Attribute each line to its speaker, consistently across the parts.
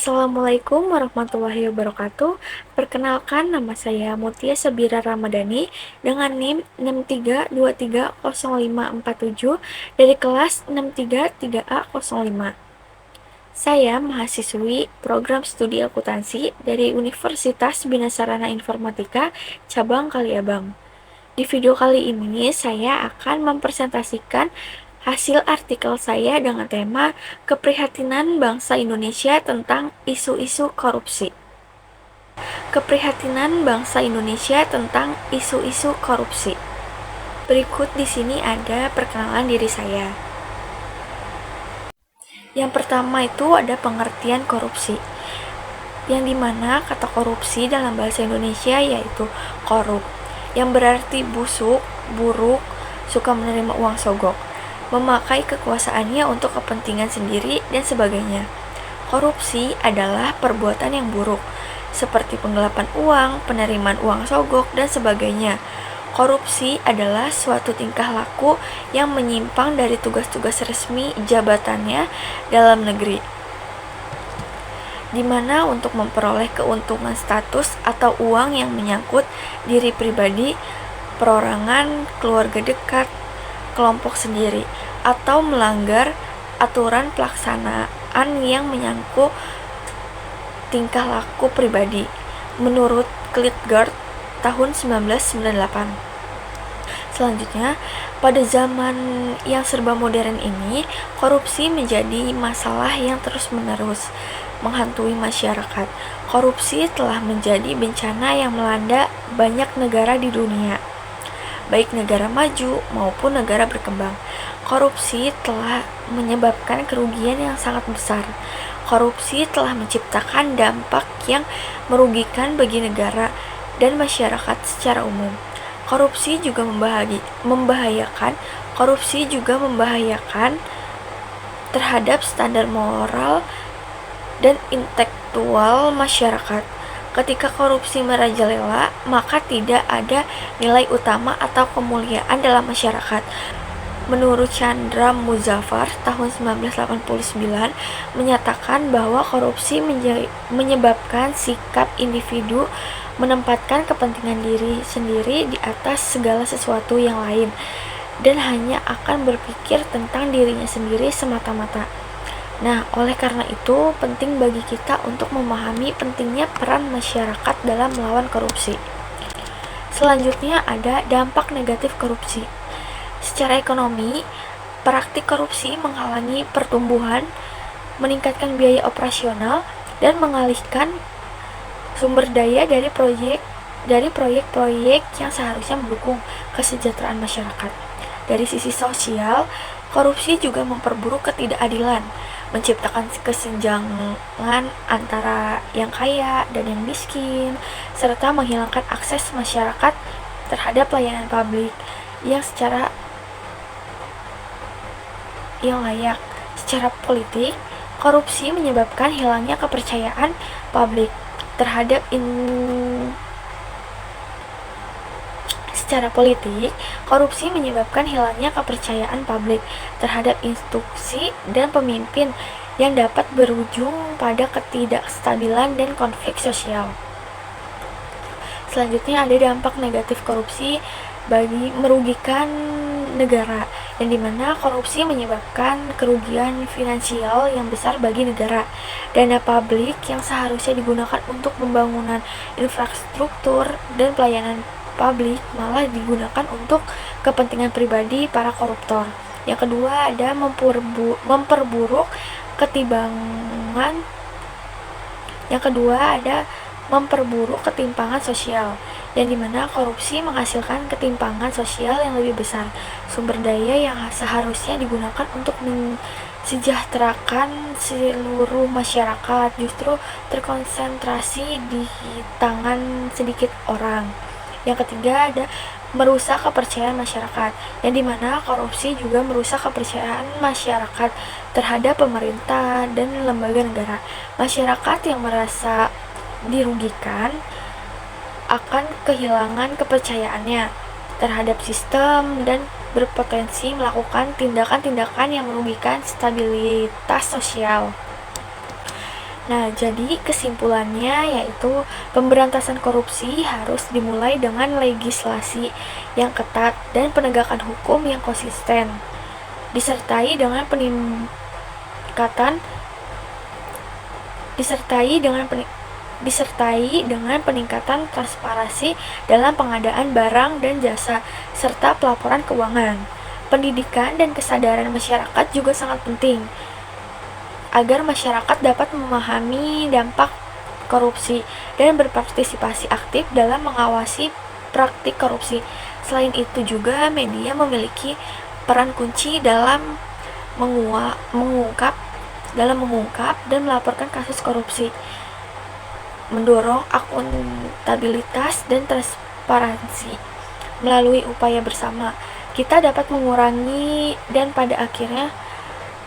Speaker 1: Assalamualaikum warahmatullahi wabarakatuh. Perkenalkan, nama saya Mutia Sabira Ramadhani dengan NIM 63230547 dari kelas 633A05. Saya mahasiswi program studi akuntansi dari Universitas Bina Sarana Informatika Cabang Kaliabang. Di video kali ini saya akan mempresentasikan hasil artikel saya dengan tema Keprihatinan Bangsa Indonesia tentang isu-isu korupsi. Keprihatinan bangsa Indonesia tentang isu-isu korupsi. Berikut di sini ada perkenalan diri saya. Yang pertama itu ada pengertian korupsi, yang dimana kata korupsi dalam bahasa Indonesia yaitu korup, yang berarti busuk, buruk, suka menerima uang sogok, memakai kekuasaannya untuk kepentingan sendiri, dan sebagainya. Korupsi adalah perbuatan yang buruk, seperti penggelapan uang, penerimaan uang sogok, dan sebagainya. Korupsi adalah suatu tingkah laku yang menyimpang dari tugas-tugas resmi jabatannya dalam negeri, di mana untuk memperoleh keuntungan status atau uang yang menyangkut diri pribadi, perorangan, keluarga dekat, kelompok sendiri, atau melanggar aturan pelaksanaan yang menyangkut tingkah laku pribadi, menurut Klitgard tahun 1998. Selanjutnya, pada zaman yang serba modern ini, korupsi menjadi masalah yang terus-menerus menghantui masyarakat. Korupsi telah menjadi bencana yang melanda banyak negara di dunia, baik negara maju maupun negara berkembang. Korupsi telah menyebabkan kerugian yang sangat besar. Korupsi telah menciptakan dampak yang merugikan bagi negara dan masyarakat secara umum. Korupsi juga membahayakan terhadap standar moral dan intelektual masyarakat. Ketika korupsi merajalela, maka tidak ada nilai utama atau kemuliaan dalam masyarakat. Menurut Chandra Muzaffar tahun 1989 menyatakan bahwa korupsi menyebabkan sikap individu menempatkan kepentingan diri sendiri di atas segala sesuatu yang lain, dan hanya akan berpikir tentang dirinya sendiri semata-mata. Nah, oleh karena itu, penting bagi kita untuk memahami pentingnya peran masyarakat dalam melawan korupsi. Selanjutnya ada dampak negatif korupsi. Secara ekonomi, praktik korupsi menghalangi pertumbuhan, meningkatkan biaya operasional, dan mengalihkan sumber daya dari proyek-proyek yang seharusnya mendukung kesejahteraan masyarakat. Dari sisi sosial, korupsi juga memperburuk ketidakadilan, menciptakan kesenjangan antara yang kaya dan yang miskin, serta menghilangkan akses masyarakat terhadap layanan publik yang layak. Secara politik, korupsi menyebabkan hilangnya kepercayaan publik terhadap institusi dan pemimpin yang dapat berujung pada ketidakstabilan dan konflik sosial. Selanjutnya ada dampak negatif korupsi bagi merugikan negara, yang dimana korupsi menyebabkan kerugian finansial yang besar bagi negara. Dana publik yang seharusnya digunakan untuk pembangunan infrastruktur dan pelayanan publik malah digunakan untuk kepentingan pribadi para koruptor. Yang kedua ada memperburuk ketimpangan sosial, yang dimana korupsi menghasilkan ketimpangan sosial yang lebih besar. Sumber daya yang seharusnya digunakan untuk mensejahterakan seluruh masyarakat justru terkonsentrasi di tangan sedikit orang. Yang ketiga ada merusak kepercayaan masyarakat, yang dimana korupsi juga merusak kepercayaan masyarakat terhadap pemerintah dan lembaga negara. Masyarakat yang merasa dirugikan akan kehilangan kepercayaannya terhadap sistem dan berpotensi melakukan tindakan-tindakan yang merugikan stabilitas sosial. Nah, jadi kesimpulannya yaitu pemberantasan korupsi harus dimulai dengan legislasi yang ketat dan penegakan hukum yang konsisten, disertai dengan peningkatan transparansi dalam pengadaan barang dan jasa serta pelaporan keuangan. Pendidikan dan kesadaran masyarakat juga sangat penting agar masyarakat dapat memahami dampak korupsi dan berpartisipasi aktif dalam mengawasi praktik korupsi. Selain itu juga media memiliki peran kunci dalam mengungkap dan melaporkan kasus korupsi, mendorong akuntabilitas dan transparansi. Melalui upaya bersama, kita dapat mengurangi dan pada akhirnya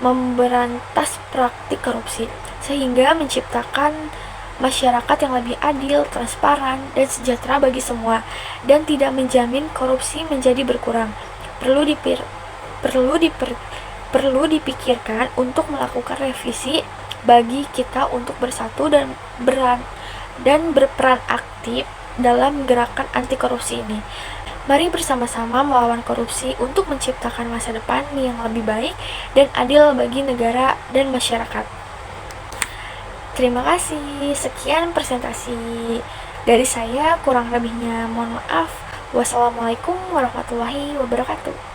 Speaker 1: memberantas praktik korupsi, sehingga menciptakan masyarakat yang lebih adil, transparan, dan sejahtera bagi semua, dan tidak menjamin korupsi menjadi berkurang. Perlu dipikirkan untuk melakukan revisi bagi kita untuk bersatu dan berperan aktif dalam gerakan anti korupsi ini. Mari bersama-sama melawan korupsi untuk menciptakan masa depan yang lebih baik dan adil bagi negara dan masyarakat. Terima kasih. Sekian presentasi dari saya, kurang lebihnya mohon maaf. Wassalamualaikum warahmatullahi wabarakatuh.